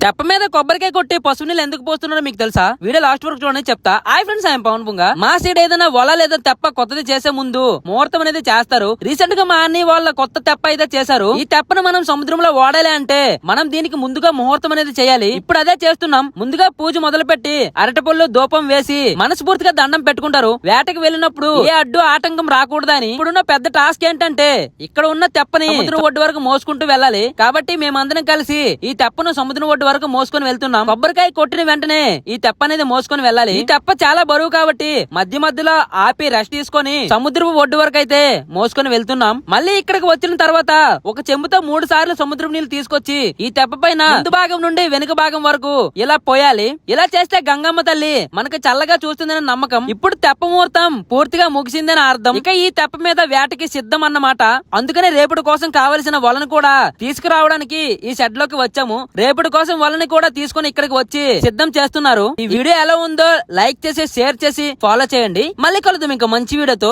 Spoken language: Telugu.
తెప్ప మీద కొబ్బరికాయ కొట్టి పసుపు నీళ్ళు ఎందుకు పోస్తున్నారో మీకు తెలుసా? వీడియో లాస్ట్ వరకు చూడండి చెప్తా. Hi friends, I'm Pawan Punga. మా సైడ్ ఏదైనా వల లేదా తెప్ప కొత్తది చేసే ముందు ముహూర్తం అనేది చేస్తారు. రీసెంట్ గా మా అన్ని వాళ్ళ కొత్త తెప్ప అయితే చేశారు. ఈ తెప్పను మనం సముద్రంలో వాడాలి అంటే మనం దీనికి ముందుగా ముహూర్తం అనేది చేయాలి. ఇప్పుడు అదే చేస్తున్నాం. ముందుగా పూజ మొదలు పెట్టి అరటిపళ్ళు దూపం వేసి మనస్ఫూర్తిగా దండం పెట్టుకుంటారు. వేటకి వెళ్ళినప్పుడు ఏ అడ్డు ఆటంకం రాకూడదని. ఇప్పుడున్న పెద్ద టాస్క్ ఏంటంటే ఇక్కడ ఉన్న తెప్పని సముద్రం ఒడ్డు వరకు మోసుకుంటూ వెళ్ళాలి. కాబట్టి మేమందరం కలిసి ఈ తెప్పను సముద్రం ఒడ్డు వరకు మోసుకొని వెళ్తున్నాం. కొబ్బరికాయ కొట్టిన వెంటనే ఈ తెప్ప అనేది మోసుకొని వెళ్ళాలి. ఈ తెప్ప చాలా బరువు కాబట్టి మధ్య మధ్యలో ఆపి రెస్ట్ తీసుకొని సముద్రపు ఒడ్డు వరకు అయితే మోసుకొని వెళ్తున్నాం. మళ్ళీ ఇక్కడికి వచ్చిన తర్వాత ఒక చెంబుతో 3 సార్లు సముద్రం నీళ్లు తీసుకొచ్చి ఈ తెప్ప పైన ముందు భాగం నుండి వెనుక భాగం వరకు ఇలా పోయాలి. ఇలా చేస్తే గంగమ్మ తల్లి మనకు చల్లగా చూస్తుందని నమ్మకం. ఇప్పుడు తెప్ప ముహూర్తం పూర్తిగా ముగిసిందని అర్థం. ఇక ఈ తెప్ప మీద వేటకి సిద్ధం అన్నమాట. అందుకనే రేపటి కోసం కావలసిన వలను కూడా తీసుకురావడానికి ఈ షెడ్ లోకి వచ్చాము. రేపటి కోసం వలని కూడా తీసుకుని ఇక్కడికి వచ్చి సిద్ధం చేస్తున్నారు. ఈ వీడియో ఎలా ఉందో లైక్ చేసి షేర్ చేసి ఫాలో చేయండి. మళ్ళీ కలుద్దాం ఇంకా మంచి వీడియోతో.